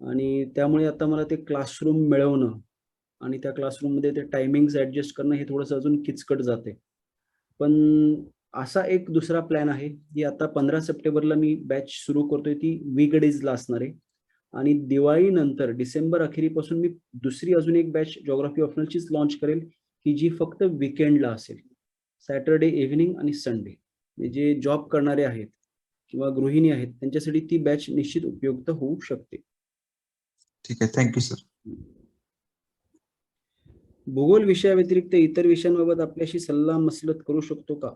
आणि त्यामुळे आता मला ते क्लासरूम मिळवणं आणि त्या क्लासरूममध्ये ते टायमिंग्स ऍडजस्ट करणं हे थोडंसं अजून किचकट जाते. पण असा एक दुसरा प्लॅन आहे की आता 15 सप्टेंबरला मी बॅच सुरू करतोय, ती वीकडेजला असणार आहे. आणि दिवाळीनंतर डिसेंबर अखेरीपासून मी दुसरी अजून एक बॅच जिओग्राफी ऑप्शनलचीच लॉन्च करेल, की जी फक्त वीकेंडला असेल. सॅटर्डे इव्हिनिंग आणि संडे. जे जॉब करणारे आहेत किंवा गृहिणी आहेत त्यांच्यासाठी ती बॅच निश्चित उपयुक्त होऊ शकते. ठीक आहे, थँक्यू सर. भूगोल विषयाव्यतिरिक्त इतर विषयांबाबत आपल्याशी सल्ला मसलत करू शकतो का?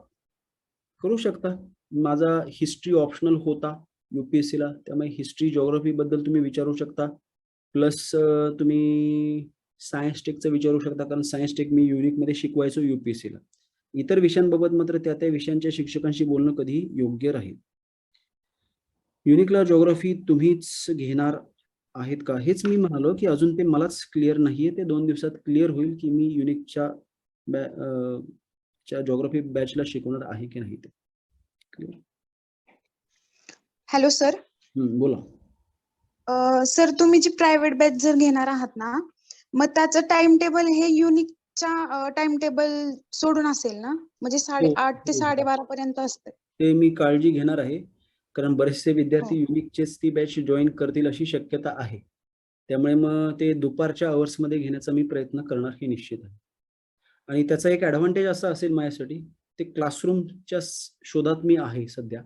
करू शकता. माझा हिस्ट्री ऑप्शनल होता UPSC ला, त्यामुळे हिस्ट्री जिओग्राफी बद्दल तुम्ही विचारू शकता. प्लस तुम्ही सायन्स टेकचं विचारू शकता, कारण सायन्स टेक मी युनिकमध्ये शिकवायचो UPSC ला. इतर विषयांबाबत मात्र त्या त्या विषयांच्या शिक्षकांशी बोलणं कधीही योग्य राहील. युनिकला जिओग्राफी तुम्हीच घेणार आहेत का? हेच मी म्हणालो की अजून ते मलाच क्लिअर नाहीये. ते 2 दिवसात क्लिअर होईल की मी युनिकच्या जिओग्राफी बॅचला शिकवणार आहे की नाही ते. क्लिअर. Hello sir. बोला. सर तुम्ही जी प्रायव्हेट बॅच जर घेणार आहात ना, मग त्याचं टाइम टेबल हे युनिकच्या टाइम टेबल सोडून असेल ना? म्हणजे 8:30 ते 12:30 पर्यंत असते. ते मी काळजी घेणार आहे, कारण बरेचसे विद्यार्थी हो. युनिकचेच ती बॅच जॉईन करतील अशी शक्यता आहे. त्यामुळे मग ते दुपारच्या अवर्समध्ये घेण्याचा मी प्रयत्न करणार हे निश्चित आहे. आणि त्याचा एक ॲडव्हान्टेज असा असेल माझ्यासाठी, ते क्लासरूमच्या शोधात मी आहे सध्या.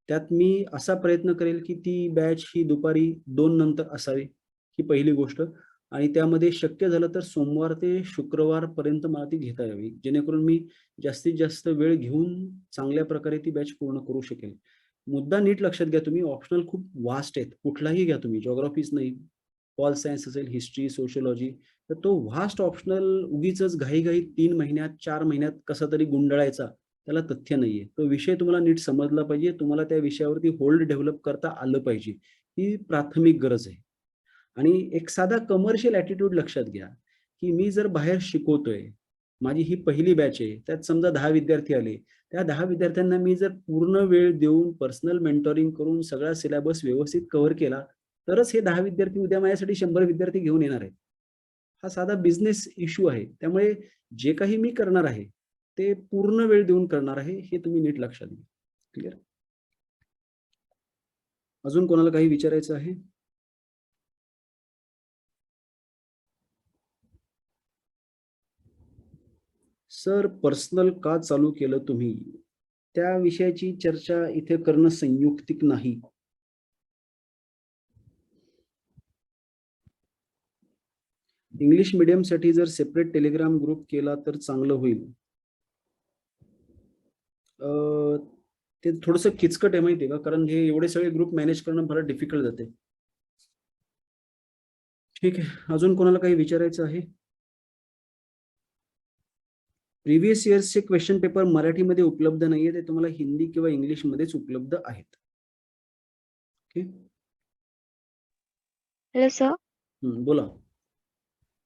त्यात मी असा प्रयत्न करेल की ती बॅच ही दुपारी 2 नंतर असावी, ही पहिली गोष्ट. आणि त्यामध्ये शक्य झालं तर सोमवार ते शुक्रवारपर्यंत मला ती घेता यावी, जेणेकरून मी जास्तीत जास्त वेळ घेऊन चांगल्या प्रकारे ती बॅच पूर्ण करू शकेल. मुद्दा नीट लक्षात घ्या तुम्ही, ऑप्शनल खूप वास्ट आहेत. कुठलाही घ्या तुम्ही, जिओग्राफीच नाही, पॉल सायन्स असेल, हिस्ट्री, सोशिओलॉजी. तर तो व्हास्ट ऑप्शनल उगीचच घाईघाईत 3 महिन्यात 4 महिन्यात कसा तरी गुंडाळायचा, त्याला तथ्य नाहीये. तो विषय तुम्हाला नीट समजला पाहिजे, तुम्हाला त्या विषयावरती होल्ड डेव्हलप करता आलं पाहिजे, ही प्राथमिक गरज आहे. आणि एक साधा कमर्शियल ॲटिट्यूड लक्षात घ्या, की मी जर बाहेर शिकवतोय, माझी ही पहिली बॅच आहे, त्यात समजा 10 विद्यार्थी आले, त्या 10 विद्यार्थ्यांना मी जर पूर्ण वेळ देऊन पर्सनल मेंटॉरिंग करून सगळा सिलेबस व्यवस्थित कव्हर केला, तरच हे 10 विद्यार्थी उद्या माझ्यासाठी 100 विद्यार्थी घेऊन येणार आहेत. हा साधा बिझनेस इश्यू आहे. त्यामुळे जे काही मी करणार आहे ते पूर्ण वेळ देऊन करणार आहे, हे तुम्ही नीट लक्षात घ्या. क्लिअर. अजून कोणाला काही विचारायचं आहे? सर, पर्सनल का चालू केलं तुम्ही? त्या विषयाची चर्चा इथे करणं संयुक्तिक नाही. इंग्लिश मीडियमसाठी जर सेपरेट टेलिग्राम ग्रुप केला तर चांगलं होईल. ते थोडंसं किचकट आहे माहिती आहे का, कारण हे एवढे सगळे ग्रुप मॅनेज करणं फार डिफिकल्ट जाते. ठीक आहे, अजून कोणाला काही विचारायचं आहे? प्रिव्हियस इयर्सचे क्वेश्चन पेपर मराठीमध्ये उपलब्ध नाहीये, ते तुम्हाला हिंदी किंवा इंग्लिशमध्येच उपलब्ध आहेत. ओके. Hello sir. बोला.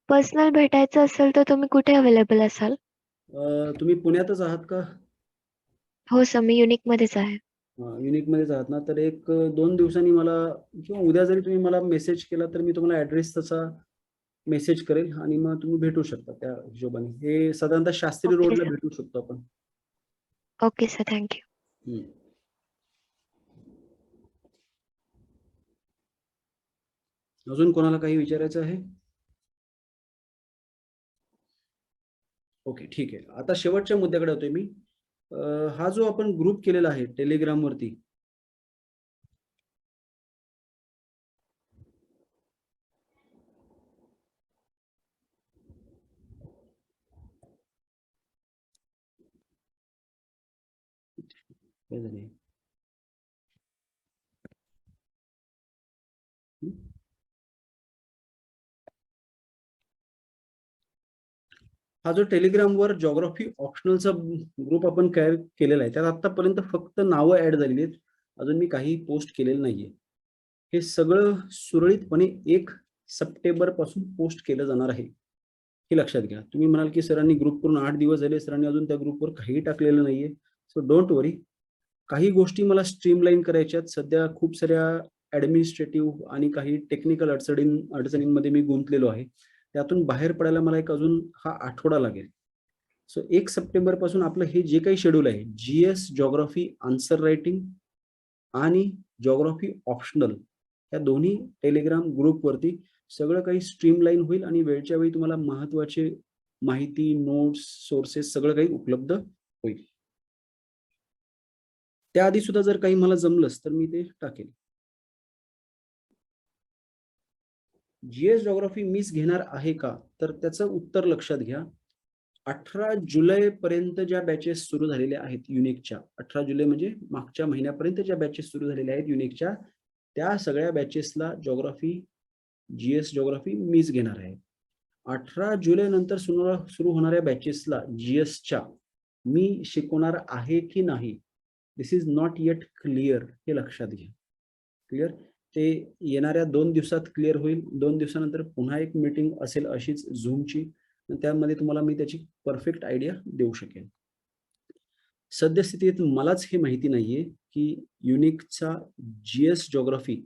पर्सनल भेटायचं असेल तर तुम्ही कुठे अवेलेबल असाल? तुम्ही पुण्यातच आहात का? हो सर, मी युनिकमध्येच आहे. युनिकमध्येच आहात ना, तर 1-2 दिवसांनी मला किंवा उद्या जरी तुम्ही मला मेसेज केला तर मी तुम्हाला ॲड्रेस तसा मेसेज करेल आणि मग तुम्ही भेटू शकता त्या हिशोबाने. हे साधारणतः शास्त्री ओके रोडला सर. भेटू शकतो आपण. Okay sir, thank you. अजून कोणाला काही विचारायचं आहे? ओके, ठीक आहे. आता शेवटच्या मुद्द्याकडे होतोय मी. हा जो आपण ग्रुप केलेला आहे टेलिग्राम वरती, हा जो टेलिग्रामवर जिओग्राफी ऑप्शनलचा ग्रुप आपण केलेला आहे, त्यात आतापर्यंत फक्त नावं ऍड झालेली आहेत. अजून मी काही पोस्ट केलेलं नाहीये. हे सगळं सुरळीतपणे 1 सप्टेंबर पासून पोस्ट केलं जाणार आहे, हे लक्षात घ्या. तुम्ही म्हणाल की सरांनी ग्रुप करून 8 दिवस झाले, सरांनी अजून त्या ग्रुपवर काही टाकलेलं नाहीये. सो डोंट वरी. काही गोष्टी मला स्ट्रीमलाईन करायच्यात. सध्या खूप साऱ्या ऍडमिनिस्ट्रेटिव्ह आणि काही टेक्निकल अडचणींमध्ये मी गुंतलेलो आहे. त्यातून बाहेर पडायला मला एक अजून हा आठवडा लागेल. सो 1 सप्टेंबर पासून आपलं हे जे काही शेड्यूल आहे, GS जिओग्राफी आन्सर रायटिंग आणि जिओग्राफी ऑप्शनल, या दोन्ही टेलिग्राम ग्रुपवरती सगळं काही स्ट्रीमलाईन होईल आणि वेळच्या वेळी तुम्हाला महत्वाचे माहिती, नोट्स, सोर्सेस सगळं काही उपलब्ध होईल. त्याआधी सुद्धा जर काही मला जमलंच तर मी ते टाकेल. GS जिओग्राफी मिस घेणार आहे का? तर त्याचं उत्तर लक्षात घ्या. 18 जुलै पर्यंत ज्या बॅचेस सुरू झालेल्या आहेत युनिकच्या, 18 जुलै म्हणजे मागच्या महिन्यापर्यंत ज्या बॅचेस सुरू झालेल्या आहेत युनिकच्या, त्या सगळ्या बॅचेसला जिओग्राफी, GS जिओग्राफी मिस घेणार आहे. 18 जुलै नंतर सुरू होणाऱ्या बॅचेसला GSच्या मी शिकवणार आहे की नाही, दिस इज नॉट येट क्लिअर, हे लक्षात घ्या. क्लिअर? ते येणाऱ्या 2 दिवसात क्लिअर होईल. 2 दिवसानंतर पुन्हा एक मीटिंग असेल अशीच झूमची, त्यामध्ये तुम्हाला मी त्याची परफेक्ट आयडिया देऊ शकेन. सद्यस्थितीत मलाच हे माहिती नाहीये की युनिकचा GS जिओग्राफी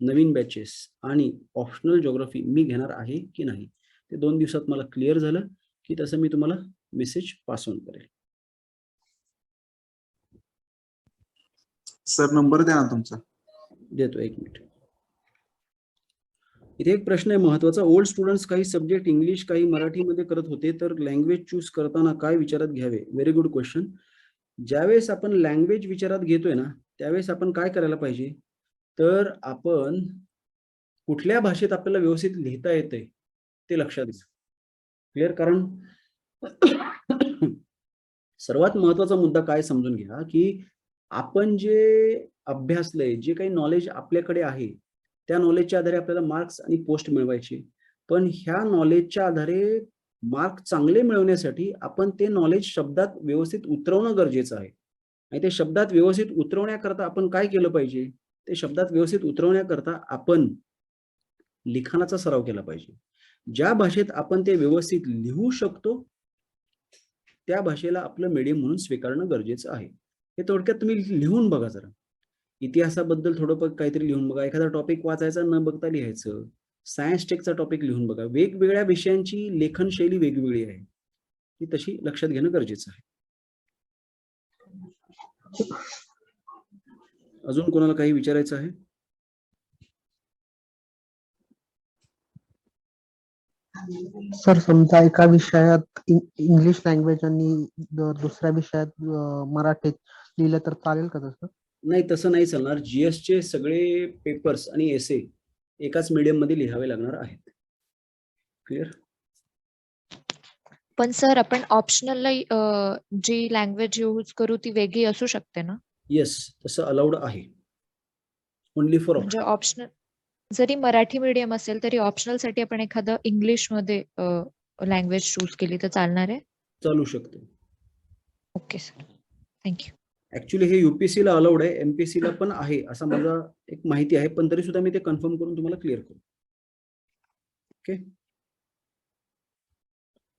नवीन बॅचेस आणि ऑप्शनल जिओग्राफी मी घेणार आहे की नाही. ते 2 दिवसात मला क्लिअर झालं की तसं मी तुम्हाला मेसेज पास ऑन करेल. सर नंबर द्या ना तुमचा. देतो, 1 मिनिट. इथे एक प्रश्न आहे महत्वाचा. ओल्ड स्टुडंट्स काही सब्जेक्ट इंग्लिश काही मराठीमध्ये करत होते, तर लँग्वेज चूज करताना काय विचारात घ्यावे? Very good question. ज्यावेळेस आपण लँग्वेज विचारात घेतोय ना, त्यावेळेस आपण काय करायला पाहिजे, तर आपण कुठल्या भाषेत आपल्याला व्यवस्थित लिहिता येतंय ते लक्षात घ्या. क्लिअर? कारण सर्वात महत्वाचा मुद्दा काय समजून घ्या की आपण जे अभ्यासलंय, जे काही नॉलेज आपल्याकडे आहे, त्या नॉलेजच्या आधारे आपल्याला मार्क्स आणि पोस्ट मिळवायचे. पण ह्या नॉलेजच्या आधारे मार्क चांगले मिळवण्यासाठी आपण ते नॉलेज शब्दात व्यवस्थित उतरवणं गरजेचं आहे. आणि ते शब्दात व्यवस्थित उतरवण्याकरता आपण काय केलं पाहिजे? ते शब्दात व्यवस्थित उतरवण्याकरता आपण लिखाणाचा सराव केला पाहिजे. ज्या भाषेत आपण ते व्यवस्थित लिहू शकतो त्या भाषेला आपलं मीडियम म्हणून स्वीकारणं गरजेचं आहे. हे थोडक्यात तुम्ही लिहून बघा जरा. इतिहासाबद्दल थोडं काहीतरी लिहून बघा. एखादा टॉपिक वाचायचा न बघता लिहायचं. सायन्स टेकचा टॉपिक लिहून बघा. वेगवेगळ्या विषयांची लेखन शैली वेगवेगळी आहे, ती तशी लक्षात घेणं गरजेचं आहे. अजून कोणाला काही विचारायचं आहे? सर समजा एका विषयात इंग्लिश लँग्वेज आणि दुसऱ्या विषयात मराठीत लिहिलं तर चालेल का तसं? नाही, तसं नाही चालणार. GSचे सगळे पेपर्स आणि एसे एकाच मीडियम मध्ये लिहावे लागणार आहेत. क्लिअर? पण सर आपण ऑप्शनल जी लँग्वेज यूज करू ती वेगळी असू शकते ना? येस, तसं अलाउड आहे. ओनली फॉर म्हणजे ऑप्शनल जरी मराठी मीडियम असेल तरी ऑप्शनल साठी आपण एखादं इंग्लिश मध्ये लँग्वेज चूज केली तर चालणार आहे? चालू शकते. Okay sir, thank you. ऍक्च्युली हे UPSC ला अलाउड आहे, MPSC ला पण आहे असं माझा एक माहिती आहे, पण तरी सुद्धा मी ते कन्फर्म करून तुम्हाला क्लिअर करू. ओके.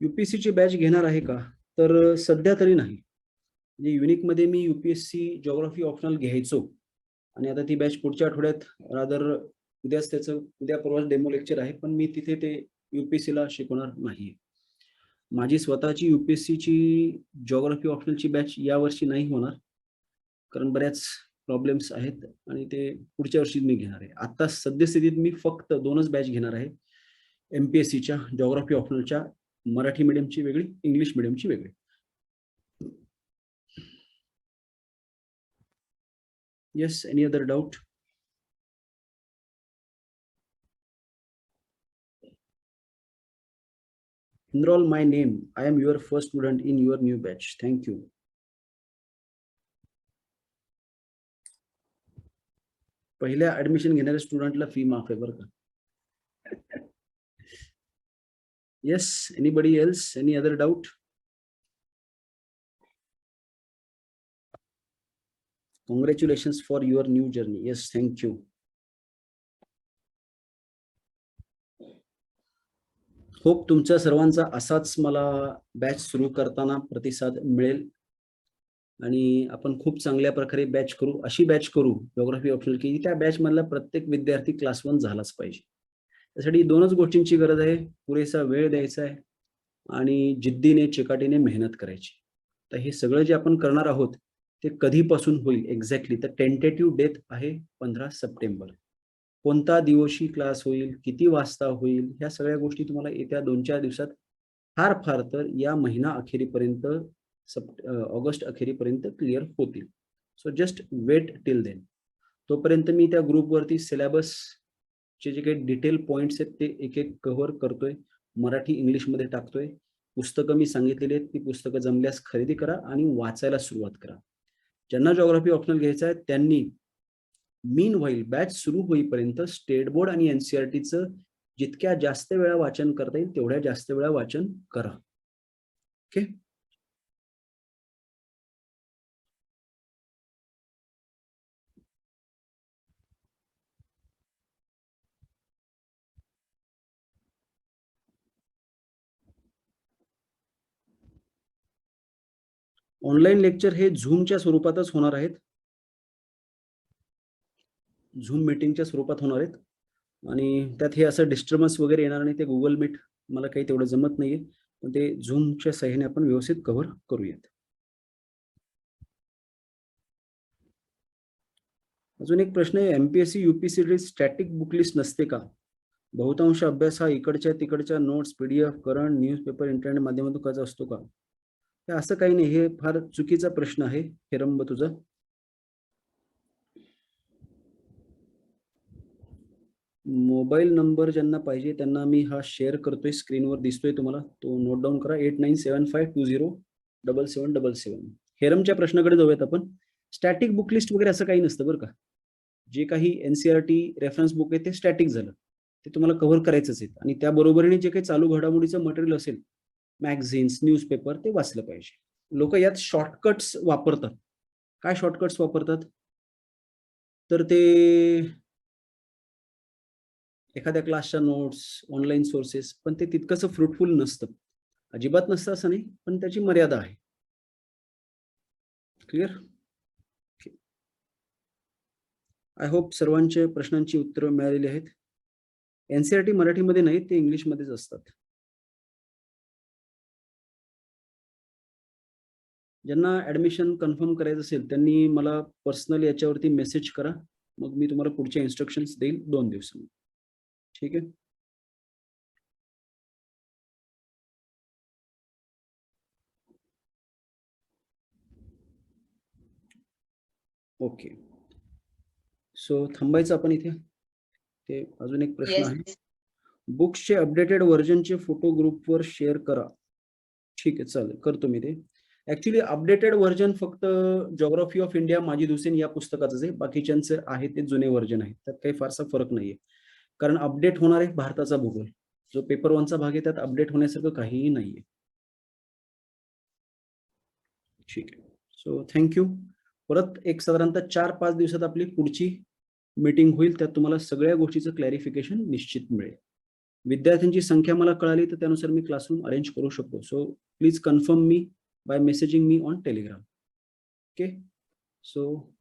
UPSC ची बॅच घेणार आहे का? तर सध्या तरी नाही. म्हणजे युनिक मध्ये मी UPSC जिओग्राफी ऑप्शनल घ्यायचो आणि आता ती बॅच पुढच्या आठवड्यात रादर उद्याच त्याचं उद्या परवाच डेमो लेक्चर आहे, पण मी तिथे ते UPSC ला शिकवणार नाही. माझी स्वतःची UPSC ची जिओग्राफी ऑप्शनलची बॅच यावर्षी नाही होणार, कारण बऱ्याच प्रॉब्लेम्स आहेत आणि ते पुढच्या वर्षी मी घेणार आहे. आता सद्यस्थितीत मी फक्त 2च बॅच घेणार आहे. MPSCच्या जिओग्राफी ऑप्शनलच्या, मराठी मीडियमची वेगळी, इंग्लिश मीडियमची वेगळी. Yes, any other doubt? Enroll my name. I am your first student in your new batch. Thank you. पहिल्या ऍडमिशन घेणाऱ्या स्टुडंटला फी माफ आहे बरं का. Yes, anybody else? Any other doubt? Congratulations for your new journey. Yes, thank you. Hope तुमच्या सर्वांचा असाच मला बॅच सुरू करताना प्रतिसाद मिळेल आणि आपण खूप चांगल्या प्रकारे बॅच करू. अशी बॅच करू जिओग्राफी ऑप्शनल की त्या बॅच मधला प्रत्येक विद्यार्थी क्लास 1 झालाच पाहिजे. त्यासाठी दोनच गोष्टींची गरज आहे, पुरेसा वेळ द्यायचा आहे आणि जिद्दीने चिकाटीने मेहनत करायची. तर हे सगळं जे आपण करणार आहोत ते कधीपासून होईल एक्झॅक्टली, तर टेंटेटिव्ह डेट आहे 15 सप्टेंबर. कोणता दिवशी क्लास होईल, किती वाजता होईल, ह्या सगळ्या गोष्टी तुम्हाला येत्या 2-4 दिवसात, फार तर या महिना अखेरीपर्यंत, ऑगस्ट अखेरीपर्यंत क्लिअर होतील. So just wait till then. तोपर्यंत मी त्या ग्रुपवरती सिलेबसचे जे काही डिटेल पॉइंट्स आहेत ते एक एक कव्हर करतोय, मराठी इंग्लिशमध्ये टाकतोय. पुस्तकं मी सांगितलेली आहेत, ती पुस्तकं जमल्यास खरेदी करा आणि वाचायला सुरुवात करा. ज्यांना जॉग्राफी ऑप्शनल घ्यायचं आहे त्यांनी मीन व्हाईल बॅच सुरू होईपर्यंत स्टेट बोर्ड आणि एनसीईआरटीचं जितक्या जास्त वेळा वाचन करता येईल तेवढ्या जास्त वेळा वाचन करा. ओके. ऑनलाईन लेक्चर हे झूमच्या स्वरूपातच होणार आहेत, झूम मीटिंगच्या स्वरूपात होणार आहेत आणि त्यात हे असं डिस्टर्बन्स वगैरे येणार नाही. ते गुगल मीट मला काही तेवढं जमत नाहीये, पण ते झूमच्या सहाय्याने आपण व्यवस्थित कव्हर करूयात. अजून एक प्रश्न आहे, MPSC UPSC static book list नसते का? बहुतांश अभ्यास हा इकडच्या तिकडच्या notes, PDF, current, newspaper, internet माध्यमातून करायचा असतो का? हे असं काही नाही, हे फार चुकीचा प्रश्न आहे हेरंब तुझा. मोबाईल नंबर ज्यांना पाहिजे त्यांना मी हा शेअर करतोय, स्क्रीनवर दिसतोय तुम्हाला, तो नोट डाऊन करा. 8975207777. हेरमच्या प्रश्नाकडे जाऊयात आपण. स्टॅटिक बुक लिस्ट वगैरे असं काही नसतं बरं का. जे काही एनसीईआरटी रेफरन्स बुक आहे ते स्टॅटिक झालं, ते तुम्हाला कव्हर करायचंच आहे आणि त्याबरोबरीने जे काही चालू घडामोडीचं मटेरियल असेल, मॅगझिन्स, न्यूजपेपर, ते वाचलं पाहिजे. लोक यात शॉर्टकट्स वापरतात. काय शॉर्टकट्स वापरतात? तर ते एखाद्या क्लासच्या नोट्स, ऑनलाईन सोर्सेस, पण ते तितकंसं फ्रुटफुल नसतं. अजिबात नसतं असं नाही, पण त्याची मर्यादा आहे. क्लिअर? आय होप सर्वांच्या प्रश्नांची उत्तरं मिळालेली आहेत. एनसीईआरटी मराठीमध्ये नाही, ते इंग्लिशमध्येच असतात. ज्यांना ऍडमिशन कन्फर्म करायचं असेल त्यांनी मला पर्सनल याच्यावरती मेसेज करा, मग मी तुम्हाला पुढचे इन्स्ट्रक्शन्स देईल 2 दिवसांनी. ठीक आहे. ओके. सो थांबायचं आपण इथे. ते अजून एक प्रश्न आहे, बुक्सचे अपडेटेड व्हर्जनचे फोटो ग्रुपवर शेअर करा. ठीक आहे, चालेल, करतो मी ते. ऍक्च्युली अपडेटेड व्हर्जन फक्त geography of India Majid Husain या पुस्तकाचं आहे, बाकीच्यांचे आहे ते जुने व्हर्जन आहे, त्यात काही फारसा फरक नाहीये. कारण अपडेट होणार आहे भारताचा भूगोल, जो पेपर 1चा भाग आहे त्यात अपडेट होण्यासारखं काहीही नाहीये. ठीक आहे. So thank you. परत एक साधारणतः 4-5 दिवसात आपली पुढची मीटिंग होईल, त्यात तुम्हाला सगळ्या गोष्टीचं क्लॅरिफिकेशन निश्चित मिळेल. विद्यार्थ्यांची संख्या मला कळाली तर त्यानुसार मी क्लासरूम अरेंज करू शकतो. So please confirm me by messaging me on Telegram. Okay, so